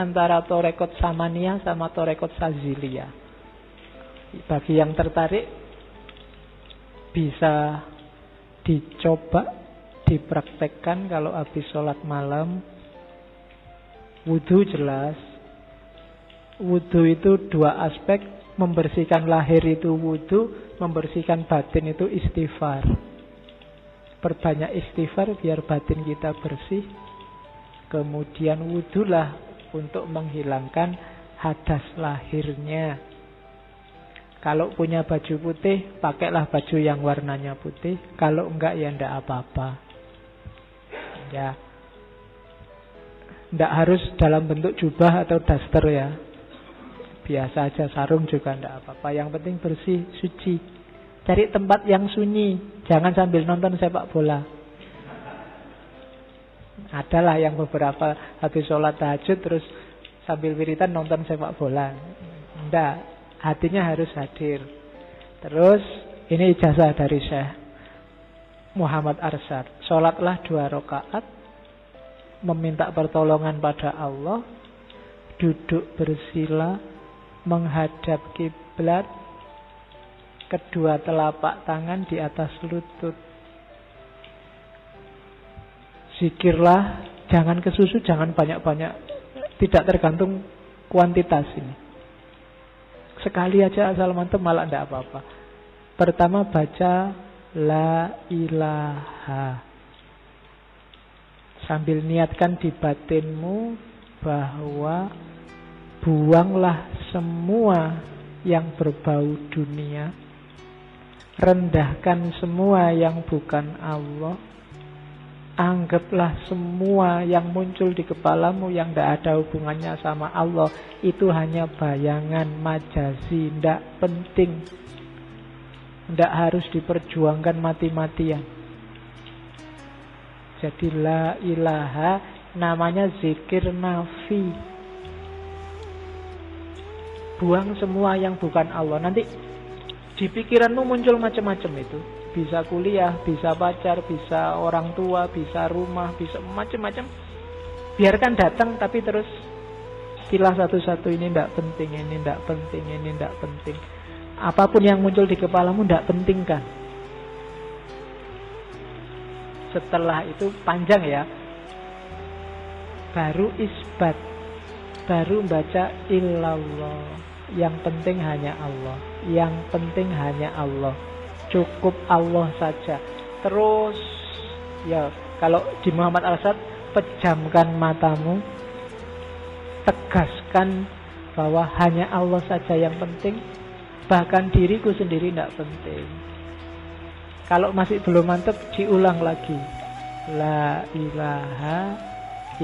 antara Torekot Samania sama Torekot Sazilia. Bagi yang tertarik bisa dicoba, dipraktekkan kalau habis sholat malam. Wudhu jelas. Wudhu itu dua aspek. Membersihkan lahir itu wudhu, membersihkan batin itu istighfar. Perbanyak istighfar biar batin kita bersih. Kemudian wudhulah untuk menghilangkan hadas lahirnya. Kalau punya baju putih, pakailah baju yang warnanya putih. Kalau enggak ya enggak apa-apa. Ya, enggak harus dalam bentuk jubah atau daster ya. Biasa aja, sarung juga enggak apa-apa. Yang penting bersih, suci. Cari tempat yang sunyi. Jangan sambil nonton sepak bola. Adalah yang beberapa habis sholat tahajud terus sambil wiritan nonton sepak bola. Enggak, hatinya harus hadir. Terus ini ijazah dari Syekh Muhammad Arsyad. Sholatlah 2 rakaat, meminta pertolongan pada Allah, duduk bersila, menghadap kiblat, kedua telapak tangan di atas lutut. Zikirlah, jangan kesusu, jangan banyak-banyak. Tidak tergantung kuantitas ini. Sekali aja asal mantap malah tidak apa-apa. Pertama baca la ilaha. Sambil niatkan di batinmu bahwa buanglah semua yang berbau dunia. Rendahkan semua yang bukan Allah. Anggaplah semua yang muncul di kepalamu yang tidak ada hubungannya sama Allah itu hanya bayangan majazi, tidak penting. Tidak harus diperjuangkan mati-matian. Jadi la ilaha namanya zikir nafi. Buang semua yang bukan Allah. Nanti di pikiranmu muncul macam-macam itu. Bisa kuliah, bisa pacar, bisa orang tua, bisa rumah, bisa macam-macam. Biarkan datang tapi terus pilah satu-satu, ini tidak penting, ini tidak penting, ini tidak penting. Apapun yang muncul di kepalamu tidak penting kan. Setelah itu panjang ya. Baru isbat. Baru baca illallah. Yang penting hanya Allah. Yang penting hanya Allah. Cukup Allah saja. Terus ya, kalau di Muhammad Arsyad, pejamkan matamu, tegaskan bahwa hanya Allah saja yang penting, bahkan diriku sendiri tidak penting. Kalau masih belum mantap, diulang lagi. La ilaha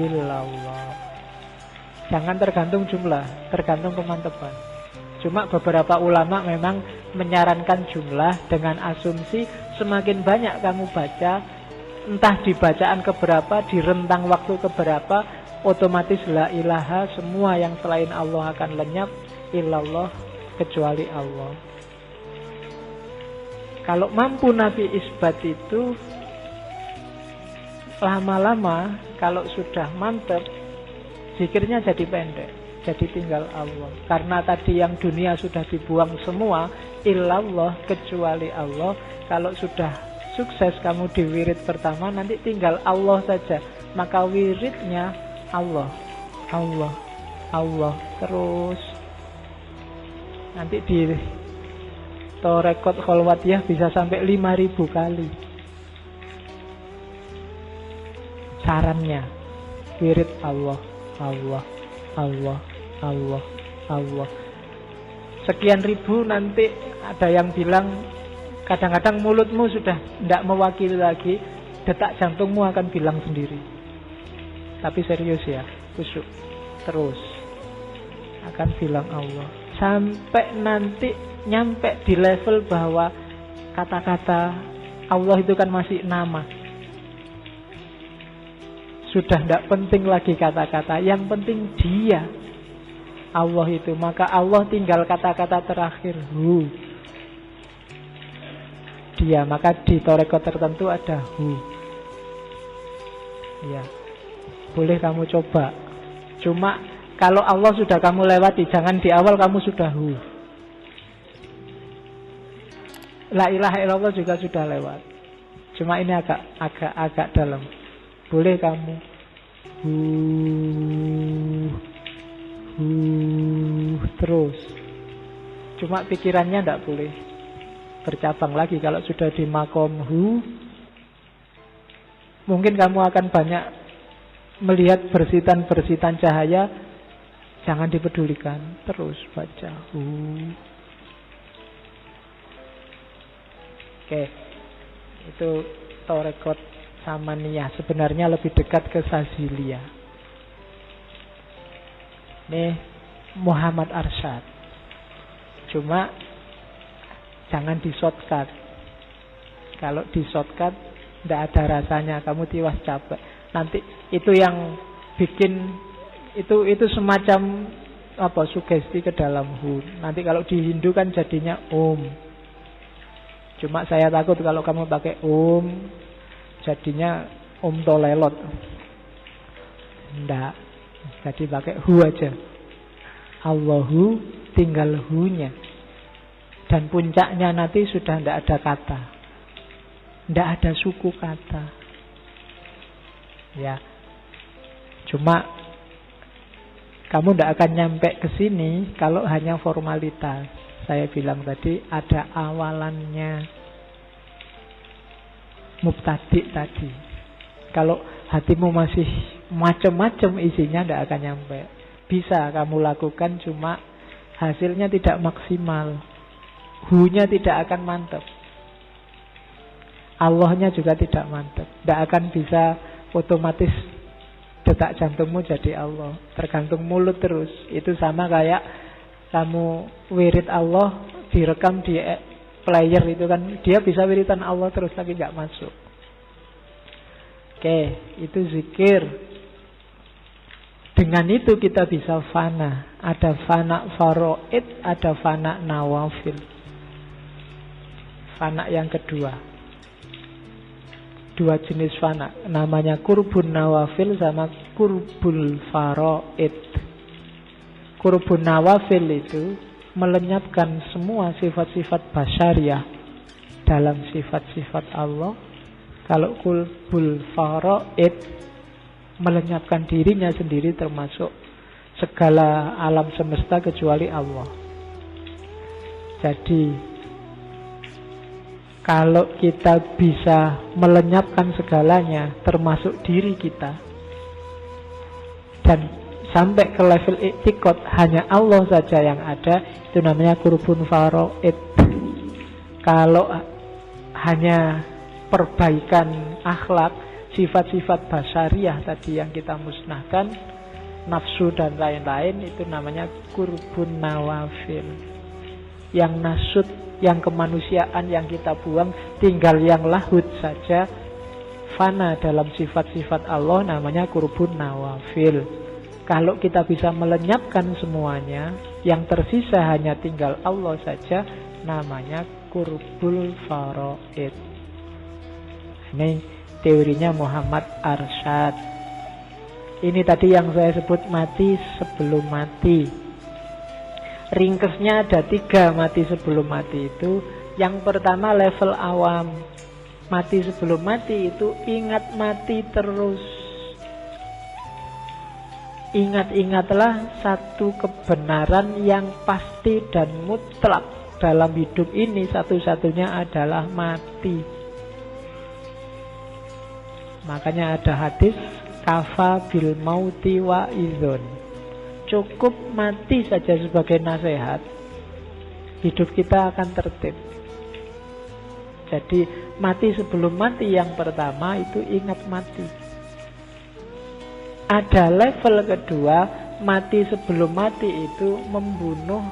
illallah. Jangan tergantung jumlah, tergantung kemantapan. Cuma beberapa ulama memang menyarankan jumlah dengan asumsi semakin banyak kamu baca, entah di bacaan keberapa, di rentang waktu keberapa, otomatis la ilaha, semua yang selain Allah akan lenyap, illallah, kecuali Allah. Kalau mampu Nabi isbat itu, lama-lama kalau sudah mantap, zikirnya jadi pendek. Jadi tinggal Allah. Karena tadi yang dunia sudah dibuang semua, illallah, kecuali Allah. Kalau sudah sukses kamu di wirid pertama, nanti tinggal Allah saja. Maka wiridnya Allah, Allah, Allah terus. Nanti di Torekot Kholwatiyah bisa sampai 5.000 kali. Sarannya wirid Allah, Allah, Allah, Allah, Allah. Sekian ribu, nanti ada yang bilang kadang-kadang mulutmu sudah tidak mewakili lagi, detak jantungmu akan bilang sendiri. Tapi serius ya, khusyuk. Terus akan bilang Allah. Sampai nanti nyampe di level bahwa kata-kata Allah itu kan masih nama. Sudah tidak penting lagi kata-kata, yang penting Dia, Allah itu. Maka Allah tinggal kata-kata terakhir, hu. Dia, maka di torekot tertentu ada hu. Ya, boleh kamu coba. Cuma Kalau Allah sudah kamu lewati, jangan di awal kamu sudah hu. La ilaha illallah juga sudah lewat. Cuma ini agak dalam. Boleh kamu hu terus. Cuma pikirannya tidak boleh bercabang lagi. Kalau sudah di makom hu, mungkin kamu akan banyak melihat bersitan-bersitan cahaya. Jangan dipedulikan, terus baca hu. Oke, itu Torekot Samaniyah. Sebenarnya lebih dekat ke Sazilia. Ini Muhammad Arsyad. Cuma jangan di shortcut. Kalau di shortcut tidak ada rasanya, kamu tiwas capek. Nanti itu yang bikin itu semacam apa, sugesti ke dalam hu. Nanti kalau di Hindu kan jadinya om. Cuma saya takut kalau kamu pakai jadinya tolelot. Nggak. Jadi pakai hu aja. Allahu tinggal hu-nya. Dan puncaknya nanti sudah nggak ada kata. Nggak ada suku kata. Ya. Cuma kamu nggak akan nyampe ke sini kalau hanya formalitas. Saya bilang tadi ada awalannya, mubtadi tadi. Kalau hatimu masih macam-macam isinya, tidak akan nyampe. Bisa kamu lakukan, cuma hasilnya tidak maksimal. Hu-nya tidak akan mantap. Allahnya juga tidak mantap. Tidak akan bisa otomatis detak jantungmu jadi Allah. Tergantung mulut terus. Itu sama kayak kamu wirid Allah direkam di player itu kan, dia bisa wiridan Allah terus tapi nggak masuk. Oke, itu zikir. Dengan itu kita bisa fana. Ada fana faraid, ada fana nawafil. Fana yang kedua. Dua jenis fana, namanya kurbun nawafil sama kurbul faraid. Kurbun nawafil itu melenyapkan semua sifat-sifat basyariah dalam sifat-sifat Allah. Kalau kurbul faraid melenyapkan dirinya sendiri termasuk segala alam semesta kecuali Allah. Jadi kalau kita bisa melenyapkan segalanya termasuk diri kita dan sampai ke level i'tiqad hanya Allah saja yang ada, itu namanya kurbun faraid. Kalau hanya perbaikan akhlak, sifat-sifat basyariah tadi yang kita musnahkan, nafsu dan lain-lain, itu namanya kurbun nawafil. Yang nasut, yang kemanusiaan yang kita buang, tinggal yang lahud saja, fana dalam sifat-sifat Allah, namanya kurbun nawafil. Kalau kita bisa melenyapkan semuanya, yang tersisa hanya tinggal Allah saja, namanya kurbul faraid. Ini teorinya Muhammad Arsyad. Ini tadi yang saya sebut mati sebelum mati. Ringkesnya ada 3 mati sebelum mati itu. Yang pertama level awam. Mati sebelum mati itu ingat mati terus. Ingat-ingatlah satu kebenaran yang pasti dan mutlak dalam hidup ini, satu-satunya adalah mati. Makanya ada hadis kafa bil mauti wa izun. Cukup mati saja sebagai nasihat, hidup kita akan tertib. Jadi mati sebelum mati yang pertama itu ingat mati. Ada level kedua, mati sebelum mati itu membunuh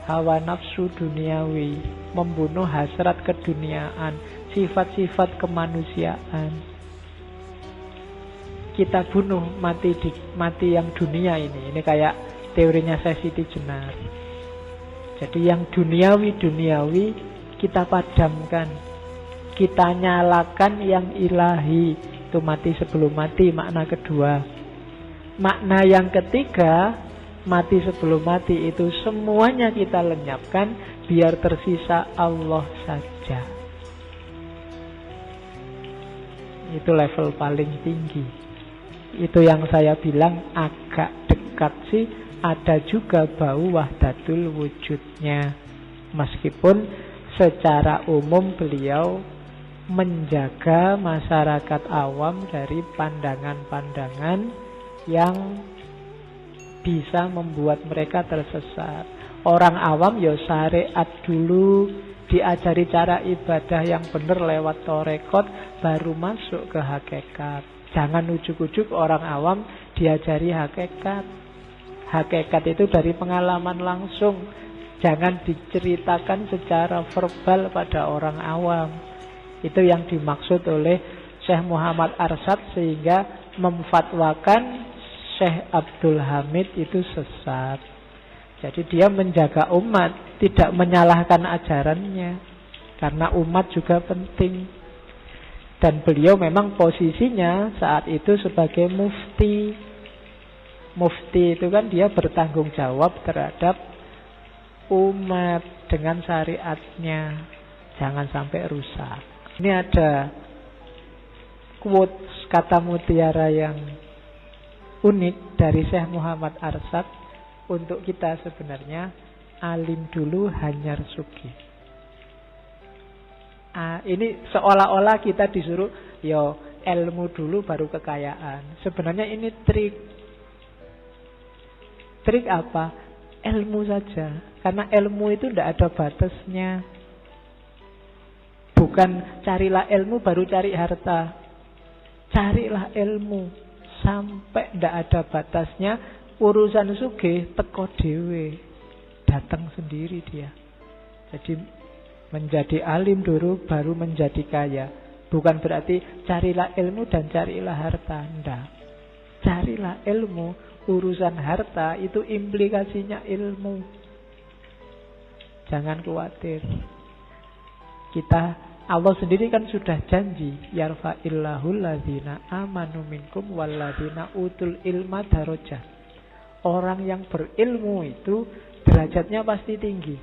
hawa nafsu duniawi, membunuh hasrat keduniaan, sifat-sifat kemanusiaan. Kita bunuh mati yang dunia ini. Ini kayak teorinya Siti Jenar. Jadi yang duniawi kita padamkan, kita nyalakan yang ilahi. Itu mati sebelum mati, makna kedua. Makna yang ketiga, mati sebelum mati itu semuanya kita lenyapkan, biar tersisa Allah saja. Itu level paling tinggi. Itu yang saya bilang agak dekat sih. Ada juga bau wahdatul wujudnya. Meskipun secara umum beliau menjaga masyarakat awam dari pandangan-pandangan yang bisa membuat mereka tersesat. Orang awam ya syariat dulu, diajari cara ibadah yang benar lewat torekot, baru masuk ke hakikat. Jangan ujuk-ujuk orang awam diajari hakikat. Hakikat itu dari pengalaman langsung. Jangan diceritakan secara verbal pada orang awam. Itu yang dimaksud oleh Syekh Muhammad Arsyad, sehingga memfatwakan Syekh Abdul Hamid itu sesat. Jadi dia menjaga umat, tidak menyalahkan ajarannya, karena umat juga penting. Dan beliau memang posisinya saat itu sebagai mufti. Mufti itu kan dia bertanggung jawab terhadap umat dengan syariatnya. Jangan sampai rusak. Ini ada quotes kata mutiara yang unik dari Syekh Muhammad Arsyad untuk kita sebenarnya. Alim dulu hanyar sugih. Ini seolah-olah kita disuruh ilmu dulu baru kekayaan. Sebenarnya ini trik. Trik apa? Ilmu saja. Karena ilmu itu tidak ada batasnya. Bukan carilah ilmu baru cari harta. Carilah ilmu sampai tidak ada batasnya. Urusan sugih teko dhewe, datang sendiri dia. Jadi menjadi alim dulu baru menjadi kaya. Bukan berarti carilah ilmu dan carilah harta. Tidak. Carilah ilmu. Urusan harta itu implikasinya ilmu. Jangan khawatir. Allah sendiri kan sudah janji, yarfa'illahul ladzina amanu minkum walladzina utul ilma darajat. Orang yang berilmu itu derajatnya pasti tinggi.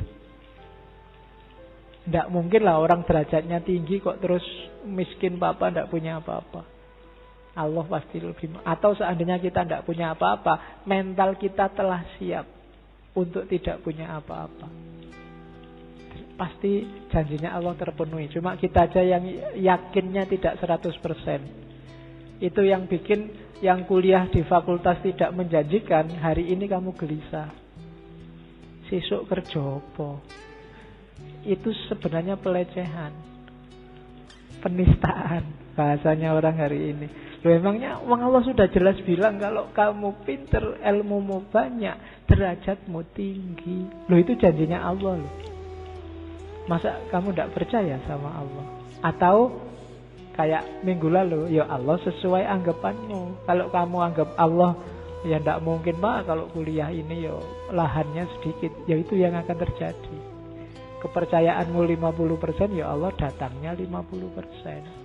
Tidak mungkin lah orang derajatnya tinggi kok terus miskin papa, tidak punya apa-apa. Allah pasti lebih. Atau seandainya kita tidak punya apa-apa, mental kita telah siap untuk tidak punya apa-apa. Pasti janjinya Allah terpenuhi. Cuma kita aja yang yakinnya tidak 100%. Itu yang bikin yang kuliah di fakultas tidak menjanjikan. Hari ini kamu gelisah, sesuk kerja apa? Itu sebenarnya pelecehan, penistaan bahasanya orang hari ini. Memangnya Allah sudah jelas bilang kalau kamu pinter, ilmumu banyak, derajatmu tinggi. Loh, itu janjinya Allah loh. Masa kamu tidak percaya sama Allah? Atau kayak minggu lalu, ya Allah sesuai anggapanmu. Kalau kamu anggap Allah, ya tidak mungkin Pak kalau kuliah ini ya lahannya sedikit. Ya itu yang akan terjadi. Kepercayaanmu 50%, ya Allah datangnya 50%.